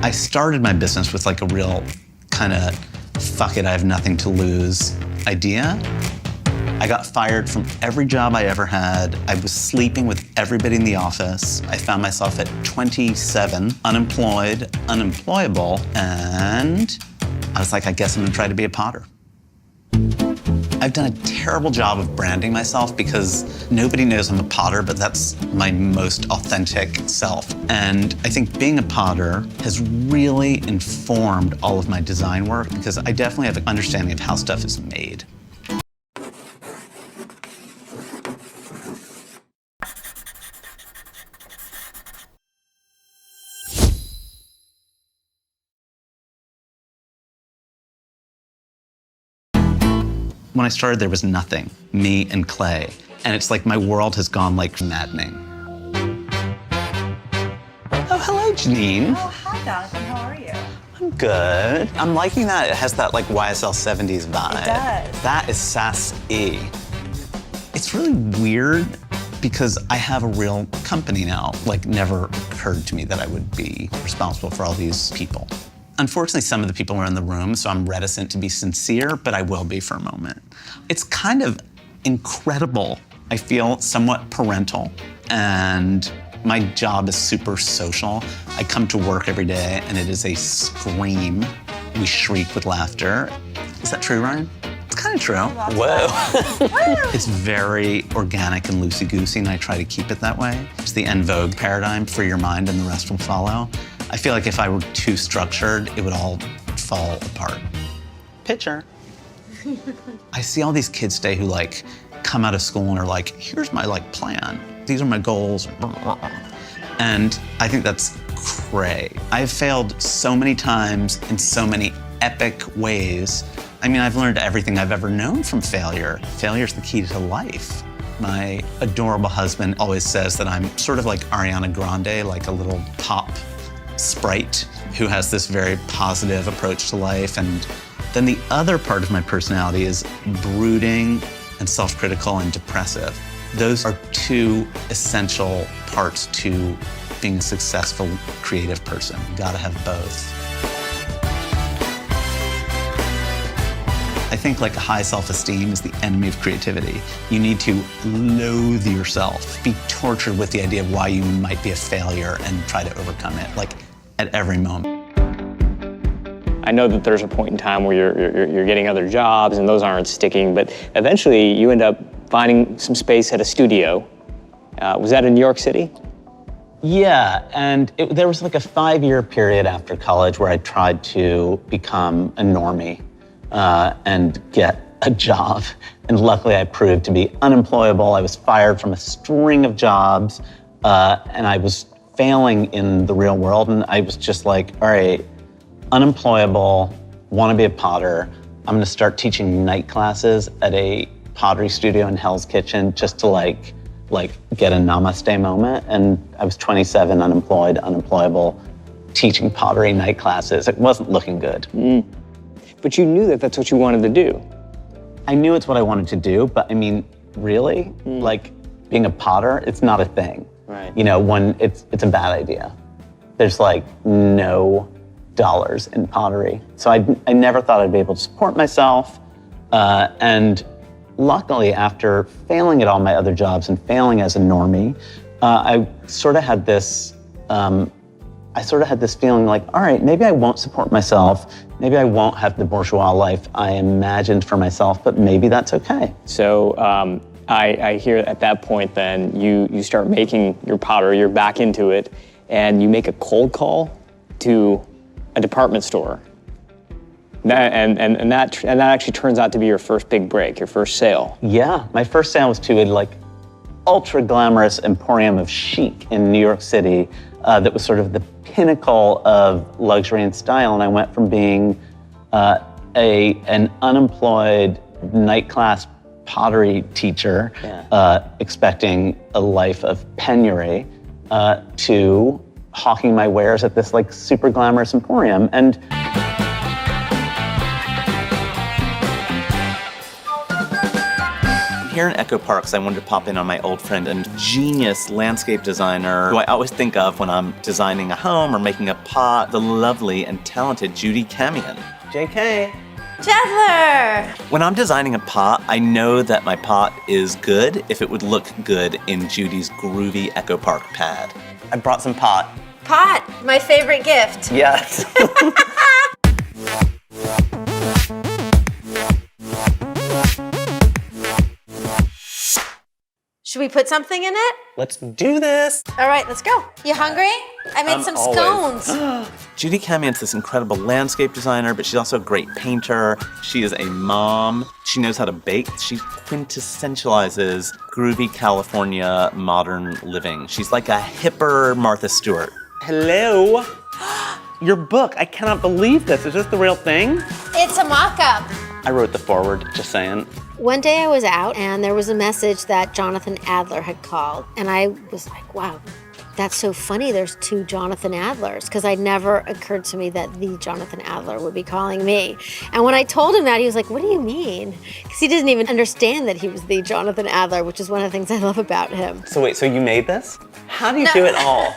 I started my business with like a real kind of fuck it, I have nothing to lose idea. I got fired from every job I ever had. I was sleeping with everybody in the office. I found myself at 27, unemployed, unemployable, and I was like, I guess I'm gonna try to be a potter. I've done a terrible job of branding myself because nobody knows I'm a potter, but that's my most authentic self. And I think being a potter has really informed all of my design work because I definitely have an understanding of how stuff is made. When I started, there was nothing, me and clay. And it's like my world has gone like maddening. Oh, hello, Janine. Oh, hi, Jonathan, how are you? I'm good. I'm liking that. It has that like YSL 70s vibe. It does. That is sassy. It's really weird because I have a real company now. Like, never occurred to me that I would be responsible for all these people. Unfortunately, some of the people are in the room, so I'm reticent to be sincere, but I will be for a moment. It's kind of incredible. I feel somewhat parental, and my job is super social. I come to work every day, and it is a scream. We shriek with laughter. Is that true, Ryan? It's kind of true. Whoa. It's very organic and loosey-goosey, and I try to keep it that way. It's the en vogue paradigm, free your mind and the rest will follow. I feel like if I were too structured, it would all fall apart. Picture. I see all these kids today who like come out of school and are like, here's my like plan. These are my goals. And I think that's cray. I've failed so many times in so many epic ways. I mean, I've learned everything I've ever known from failure. Failure is the key to life. My adorable husband always says that I'm sort of like Ariana Grande, like a little pop sprite who has this very positive approach to life. And then the other part of my personality is brooding and self-critical and depressive. Those are two essential parts to being a successful creative person. You gotta have both. I think like a high self-esteem is the enemy of creativity. You need to loathe yourself, be tortured with the idea of why you might be a failure and try to overcome it, like at every moment. I know that there's a point in time where you're getting other jobs and those aren't sticking, but eventually you end up finding some space at a studio. Was that in New York City? Yeah, and there was like a 5-year period after college where I tried to become a normie and get a job. And luckily I proved to be unemployable. I was fired from a string of jobs and I was failing in the real world. And I was just like, all right, unemployable, want to be a potter. I'm gonna start teaching night classes at a pottery studio in Hell's Kitchen just to like get a namaste moment. And I was 27, unemployed, unemployable, teaching pottery night classes. It wasn't looking good. Mm. But you knew that that's what you wanted to do. I knew it's what I wanted to do, but I mean, really? Like being a potter, it's not a thing. Right. You know, when it's a bad idea. There's like no dollars in pottery. So I never thought I'd be able to support myself. And luckily, after failing at all my other jobs and failing as a normie, I sort of had this feeling like, all right, maybe I won't support myself. Maybe I won't have the bourgeois life I imagined for myself, but maybe that's okay. So I hear at that point then you start making your pottery, you're back into it, and you make a cold call to a department store. And that actually turns out to be your first big break, your first sale. Yeah, my first sale was to a like ultra glamorous emporium of chic in New York City that was sort of the pinnacle of luxury and style. And I went from being an unemployed night class pottery teacher, expecting a life of penury, to hawking my wares at this like super glamorous emporium. And here in Echo Park because I wanted to pop in on my old friend and genius landscape designer who I always think of when I'm designing a home or making a pot, the lovely and talented Judy Camion. JK. Adler! When I'm designing a pot, I know that my pot is good if it would look good in Judy's groovy Echo Park pad. I brought some pot. Pot, my favorite gift. Yes. Should we put something in it? Let's do this. All right, let's go. You hungry? I made some always. scones. Judy Camion's this incredible landscape designer, but she's also a great painter. She is a mom. She knows how to bake. She quintessentializes groovy California modern living. She's like a hipper Martha Stewart. Hello. Your book. I cannot believe this. Is this the real thing? It's a mock-up. I wrote the foreword, just saying. One day I was out and there was a message that Jonathan Adler had called. And I was like, wow, that's so funny. There's two Jonathan Adlers, because it never occurred to me that the Jonathan Adler would be calling me. And when I told him that, he was like, what do you mean? Because he didn't even understand that he was the Jonathan Adler, which is one of the things I love about him. So wait, so you made this? How do you do it all?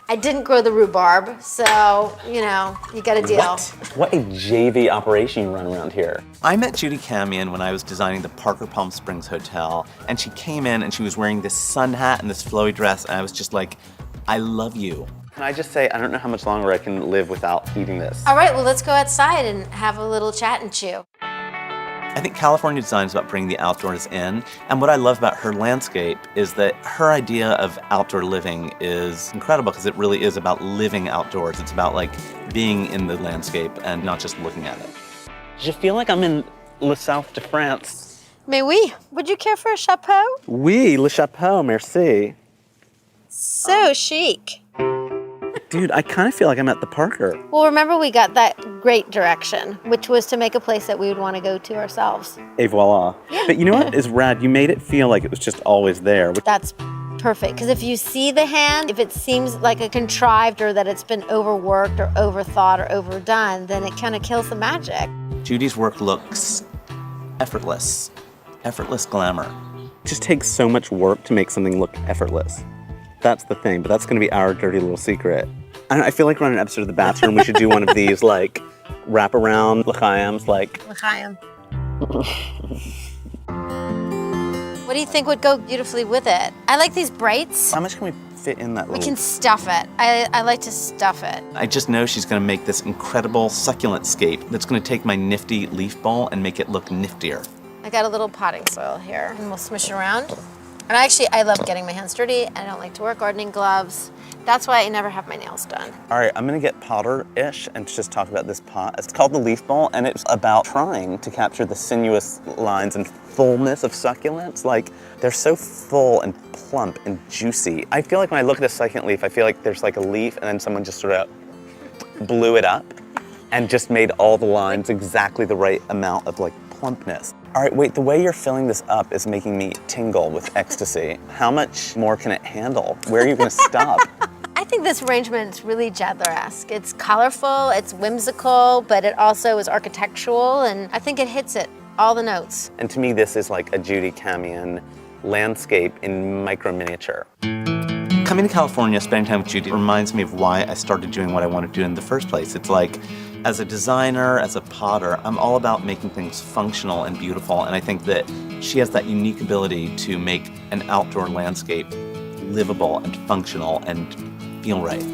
I didn't grow the rhubarb, so, you know, you got a deal. What a JV operation you run around here. I met Judy Camion when I was designing the Parker Palm Springs Hotel, and she came in and she was wearing this sun hat and this flowy dress, and I was just like, I love you. Can I just say, I don't know how much longer I can live without eating this. All right, well, let's go outside and have a little chat and chew. I think California design is about bringing the outdoors in, and what I love about her landscape is that her idea of outdoor living is incredible because it really is about living outdoors. It's about like being in the landscape and not just looking at it. Je feel like I'm in Le South de France. Mais oui, would you care for a chapeau? Oui, le chapeau, merci. So chic. Dude, I kind of feel like I'm at the Parker. Well, remember we got that great direction, which was to make a place that we would want to go to ourselves. Et voila. But you know what is rad? You made it feel like it was just always there. That's perfect, because if you see the hand, if it seems like a contrived or that it's been overworked or overthought or overdone, then it kind of kills the magic. Judy's work looks effortless, effortless glamour. It just takes so much work to make something look effortless. That's the thing, but that's gonna be our dirty little secret. I feel like we're on an episode of The Bathroom. We should do one of these like wraparound l'chaim's, like. L'chaim. What do you think would go beautifully with it? I like these brights. How much can we fit in that We little? can stuff it. I like to stuff it. I just know she's gonna make this incredible succulent scape that's gonna take my nifty leaf bowl and make it look niftier. I got a little potting soil here, and we'll smush it around. And I love getting my hands dirty. I don't like to wear gardening gloves. That's why I never have my nails done. All right, I'm gonna get Potter-ish and just talk about this pot. It's called the leaf bowl, and it's about trying to capture the sinuous lines and fullness of succulents. Like, they're so full and plump and juicy. I feel like when I look at a succulent leaf, I feel like there's like a leaf and then someone just sort of blew it up and just made all the lines exactly the right amount of like plumpness. All right, wait, the way you're filling this up is making me tingle with ecstasy. How much more can it handle? Where are you gonna stop? I think this arrangement is really Jadler-esque. It's colorful, it's whimsical, but it also is architectural, and I think it hits it, all the notes. And to me, this is like a Judy Camion landscape in micro miniature. Coming to California, spending time with Judy reminds me of why I started doing what I want to do in the first place. It's like, as a designer, as a potter, I'm all about making things functional and beautiful, and I think that she has that unique ability to make an outdoor landscape livable and functional and feel right.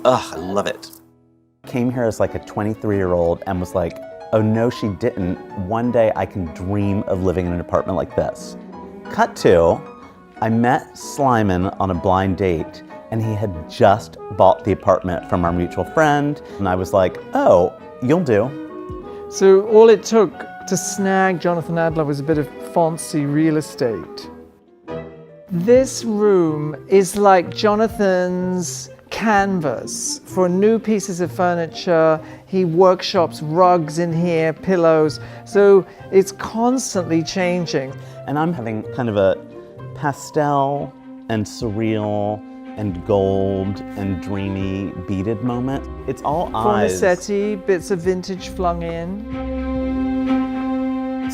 Ugh, I love it. Came here as like a 23-year-old and was like, oh no, she didn't. One day I can dream of living in an apartment like this. Cut to, I met Slyman on a blind date, and he had just bought the apartment from our mutual friend. And I was like, oh, you'll do. So all it took to snag Jonathan Adler was a bit of fancy real estate. This room is like Jonathan's canvas for new pieces of furniture. He workshops rugs in here, pillows. So it's constantly changing. And I'm having kind of a pastel and surreal and gold and dreamy beaded moment. It's all eyes. Fornasetti, bits of vintage flung in.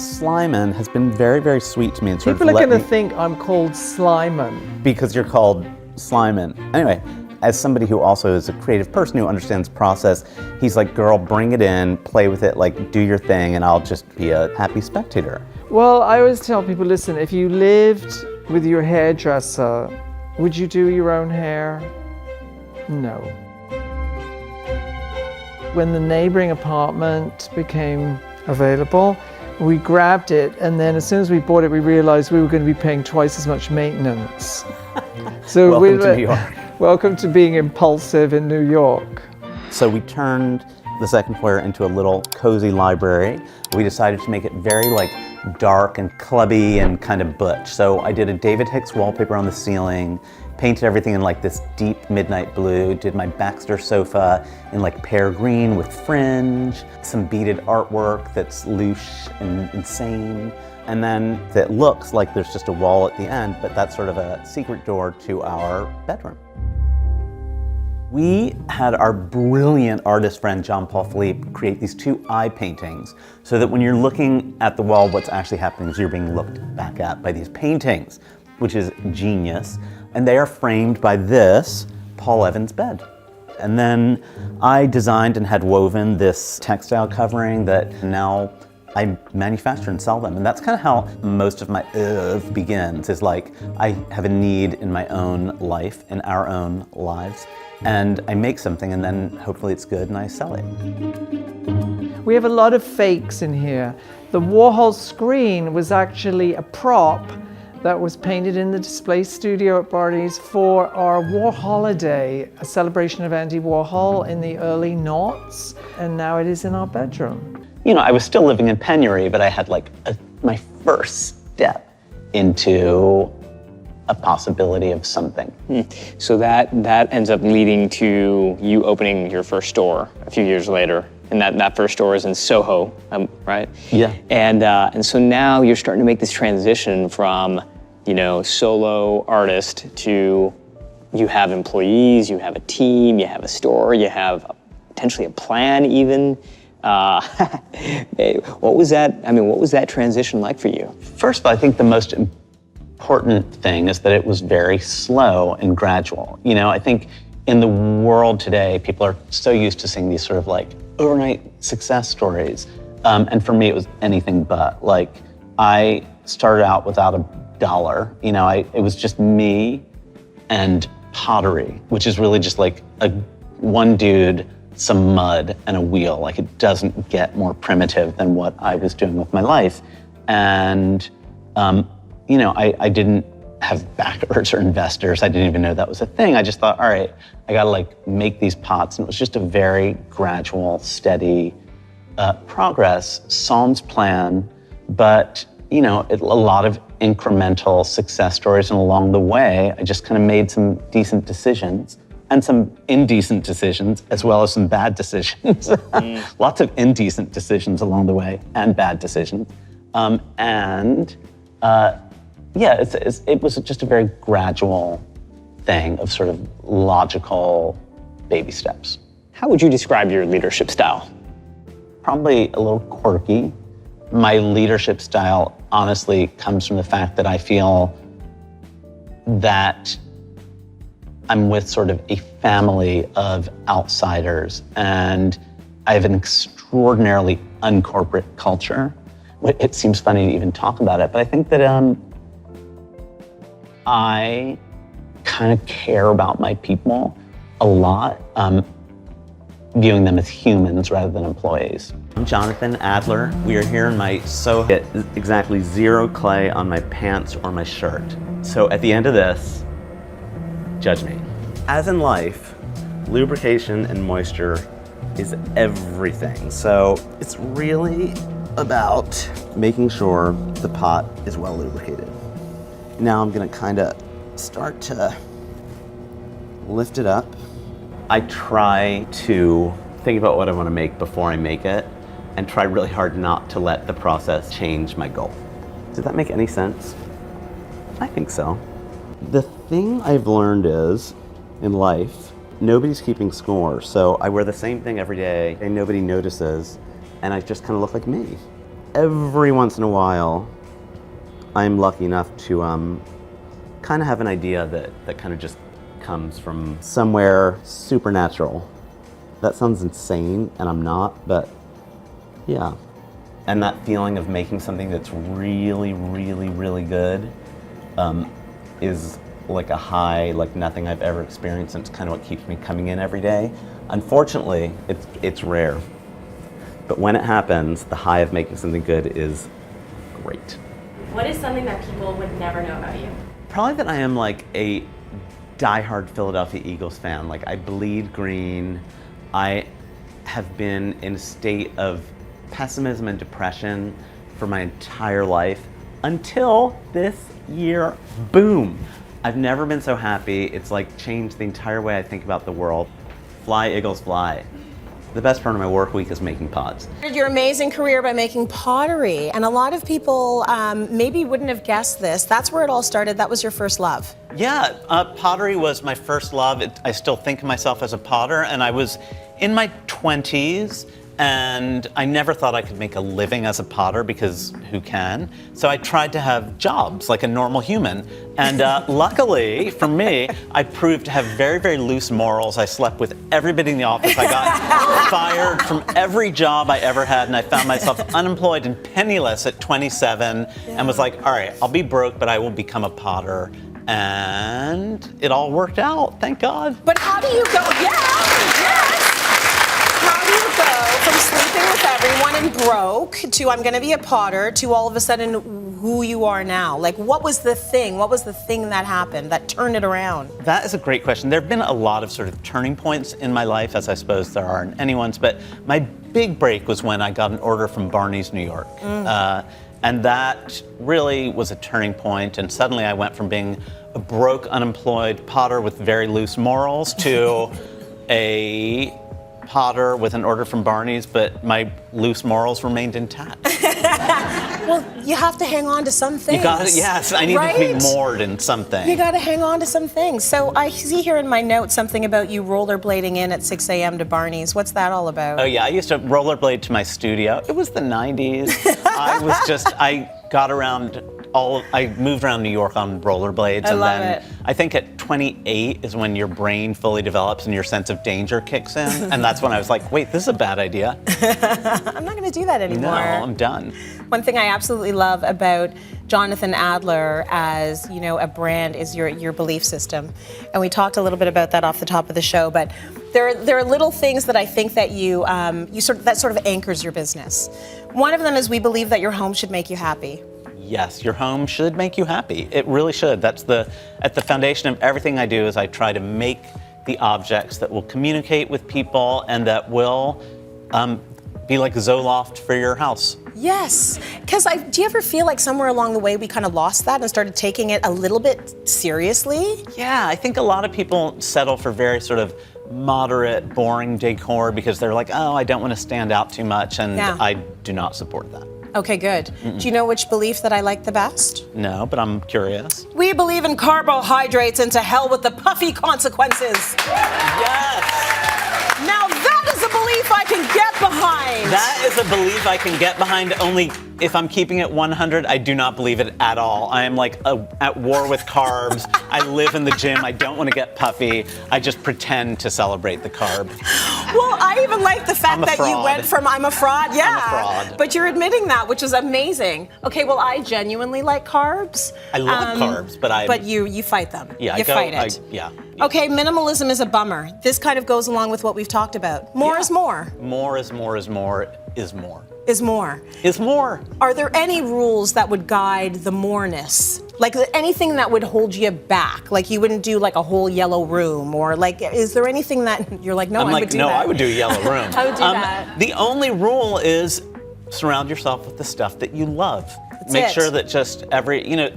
Slyman has been very, very sweet to me and sort People of are let going to me, think I'm called Slyman. because you're called Slyman. Anyway, as somebody who also is a creative person who understands process, he's like, girl, bring it in, play with it, like do your thing, and I'll just be a happy spectator. Well, I always tell people, listen, if you lived with your hairdresser, would you do your own hair? No. When the neighboring apartment became available, we grabbed it, and then as soon as we bought it, we realized we were going to be paying twice as much maintenance. So Welcome to New York. Welcome to being impulsive in New York. So we turned the second floor into a little cozy library. We decided to make it very like dark and clubby and kind of butch. So I did a David Hicks wallpaper on the ceiling, painted everything in like this deep midnight blue, did my Baxter sofa in like pear green with fringe, some beaded artwork that's loose and insane. And then that looks like there's just a wall at the end, but that's sort of a secret door to our bedroom. We had our brilliant artist friend, John Paul Philippe, create these two eye paintings so that when you're looking at the wall, what's actually happening is you're being looked back at by these paintings, which is genius. And they are framed by this Paul Evans bed. And then I designed and had woven this textile covering that now I manufacture and sell them. And that's kind of how most of my oeuvre begins, is like I have a need in my own life, in our own lives, and I make something and then hopefully it's good and I sell it. We have a lot of fakes in here. The Warhol screen was actually a prop that was painted in the display studio at Barney's for our War Holiday, a celebration of Andy Warhol in the early noughts, and now it is in our bedroom. You know, I was still living in penury, but I had like my first step into a possibility of something. So that ends up leading to you opening your first store a few years later. And that first store is in Soho, right? Yeah. And so now you're starting to make this transition from, you know, solo artist to you have employees, you have a team, you have a store, you have potentially a plan even. What was that transition like for you? First of all, I think the most important thing is that it was very slow and gradual. You know, I think in the world today, people are so used to seeing these sort of like overnight success stories. And for me, it was anything but. Like, I started out without $1. You know, it was just me and pottery, which is really just like one dude, some mud, and a wheel. Like, it doesn't get more primitive than what I was doing with my life. And, you know, I didn't have backers or investors. I didn't even know that was a thing. I just thought, all right, I gotta like make these pots. And it was just a very gradual, steady progress, sans plan, but you know, a lot of incremental success stories. And along the way, I just kind of made some decent decisions and some indecent decisions, as well as some bad decisions. Lots of indecent decisions along the way and bad decisions. Yeah, it was just a very gradual thing of sort of logical baby steps. How would you describe your leadership style? Probably a little quirky. My leadership style honestly comes from the fact that I feel that I'm with sort of a family of outsiders, and I have an extraordinarily uncorporate culture. It seems funny to even talk about it, but I think that I kind of care about my people a lot, viewing them as humans rather than employees. I'm Jonathan Adler. We are here in my Soho. Get exactly 0 clay on my pants or my shirt. So at the end of this, judge me. As in life, lubrication and moisture is everything. So it's really about making sure the pot is well lubricated. Now I'm gonna kind of start to lift it up. I try to think about what I want to make before I make it and try really hard not to let the process change my goal. Did that make any sense? I think so. The thing I've learned is, in life, nobody's keeping score. So I wear the same thing every day and nobody notices, and I just kind of look like me. every once in a while, I'm lucky enough to kind of have an idea that kind of just comes from somewhere supernatural. That sounds insane, and I'm not, but yeah. And that feeling of making something that's really, really, really good is like a high like nothing I've ever experienced, and it's kind of what keeps me coming in every day. Unfortunately, it's rare. But when it happens, the high of making something good is great. What is something that people would never know about you? Probably that I am like a diehard Philadelphia Eagles fan. Like, I bleed green. I have been in a state of pessimism and depression for my entire life until this year, boom. I've never been so happy. It's like changed the entire way I think about the world. Fly, Eagles, fly. The best part of my work week is making pods. Your amazing career by making pottery, and a lot of people maybe wouldn't have guessed this. That's where it all started. That was your first love. Yeah, pottery was my first love. I still think of myself as a potter, and I was in my 20s, and I never thought I could make a living as a potter, because who can? So I tried to have jobs like a normal human. And luckily for me, I proved to have very, very loose morals. I slept with everybody in the office. I got fired from every job I ever had, and I found myself unemployed and penniless at 27, and was like, all right, I'll be broke, but I will become a potter. And it all worked out, thank God. But how do you go? How do you go from sleeping with everyone and broke to I'm going to be a potter to all of a sudden who you are now? Like, what was the thing? What was the thing that happened that turned it around? That is a great question. There have been a lot of sort of turning points in my life, as I suppose there are in anyone's, but my big break was when I got an order from Barney's New York. And that really was a turning point, and suddenly I went from being a broke, unemployed potter with very loose morals to a potter with an order from Barney's, but my loose morals remained intact. Well, you have to hang on to some things. You got it. Yes, I needed to be moored in something. You got to hang on to some things. So I see here in my notes something about you rollerblading in at 6 a.m. to Barney's. What's that all about? Oh yeah, I used to rollerblade to my studio. It was the 90s. I got around I moved around New York on rollerblades. I love it. I think at 28 is when your brain fully develops and your sense of danger kicks in. And that's when I was like, wait, this is a bad idea. I'm not going to do that anymore. No, I'm done. One thing I absolutely love about Jonathan Adler as, you know, a brand is your belief system. And we talked a little bit about that off the top of the show, but there are little things that I think that that sort of anchors your business. One of them is we believe that your home should make you happy. Yes, your home should make you happy. It really should. That's at the foundation of everything I do is I try to make the objects that will communicate with people and that will be like Zoloft for your house. Yes, because do you ever feel like somewhere along the way we kind of lost that and started taking it a little bit seriously? Yeah, I think a lot of people settle for very sort of moderate, boring decor because they're like, oh, I don't want to stand out too much, and Yeah. I do not support that. Okay, good. Do you know which belief that I like the best? No, but I'm curious. We believe in carbohydrates and to hell with the puffy consequences. Yes! Now that is a belief I can get behind. That is a belief I can get behind, only if I'm keeping it 100, I do not believe it at all. I am like at war with carbs. I live in the gym. I don't want to get puffy. I just pretend to celebrate the carb. Well, I even like the fact that you fraud. went from I'm a fraud, yeah. I'm a fraud. But you're admitting that, which is amazing. Okay, well, I genuinely like carbs. I love carbs, but But you fight them. Yeah, you fight it. Yeah. Okay, minimalism is a bummer. This kind of goes along with what we've talked about. More is more. More is more is more is more. Is more. Is more. Are there any rules that would guide the moreness? Like anything that would hold you back? Like you wouldn't do like a whole yellow room, or like, is there anything that you're like, no, I would do that? I would do a yellow room. I would do that. The only rule is surround yourself with the stuff that you love. Make sure that just I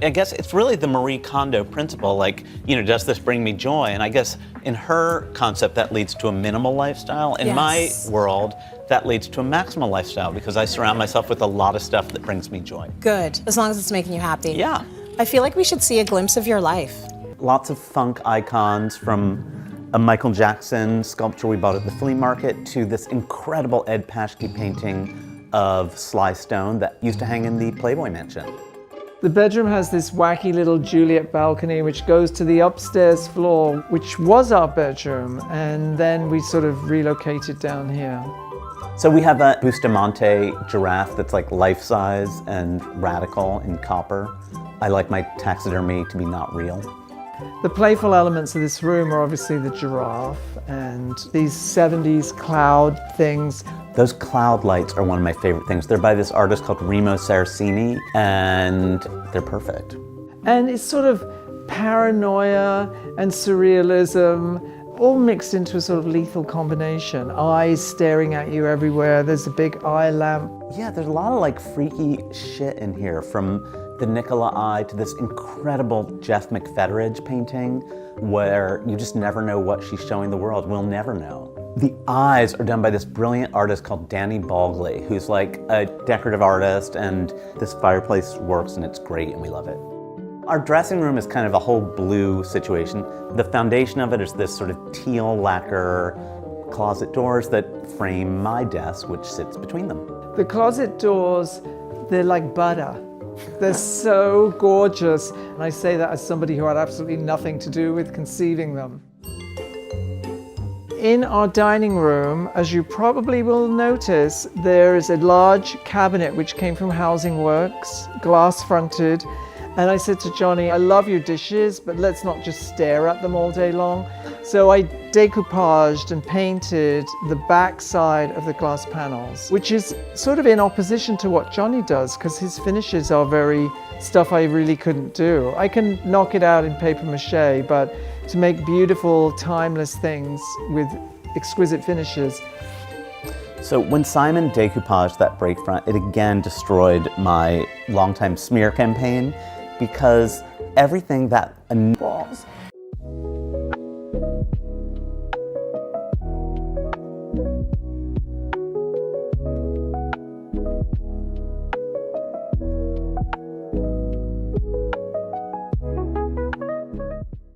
guess it's really the Marie Kondo principle, like, does this bring me joy? And I guess in her concept, that leads to a minimal lifestyle. In my world, that leads to a maximal lifestyle because I surround myself with a lot of stuff that brings me joy. Good, as long as it's making you happy. Yeah. I feel like we should see a glimpse of your life. Lots of funk icons, from a Michael Jackson sculpture we bought at the flea market to this incredible Ed Paschke painting of sly stone that used to hang in the Playboy Mansion. The bedroom has this wacky little Juliet balcony which goes to the upstairs floor, which was our bedroom, and then we sort of relocated down here. So we have a Bustamante giraffe that's like life-size and radical in copper. I like my taxidermy to be not real. The playful elements of this room are obviously the giraffe and these 70s cloud things. Those cloud lights are one of my favorite things. They're by this artist called Remo Saraceni, and they're perfect. And it's sort of paranoia and surrealism, all mixed into a sort of lethal combination. Eyes staring at you everywhere. There's a big eye lamp. Yeah, there's a lot of like freaky shit in here, from the Nicola eye to this incredible Jeff McFetteridge painting where you just never know what she's showing the world. We'll never know. The eyes are done by this brilliant artist called Danny Balgley, who's like a decorative artist, and this fireplace works and it's great and we love it. Our dressing room is kind of a whole blue situation. The foundation of it is this sort of teal lacquer closet doors that frame my desk, which sits between them. The closet doors, they're like butter. They're so gorgeous. And I say that as somebody who had absolutely nothing to do with conceiving them. In our dining room, as you probably will notice, there is a large cabinet which came from Housing Works, glass fronted. And I said to Johnny, I love your dishes, but let's not just stare at them all day long. So I decoupaged and painted the back side of the glass panels, which is sort of in opposition to what Johnny does, because his finishes are very stuff I really couldn't do. I can knock it out in paper mache, but to make beautiful, timeless things with exquisite finishes. So when Simon decoupaged that break front, it again destroyed my longtime smear campaign, because everything that balls.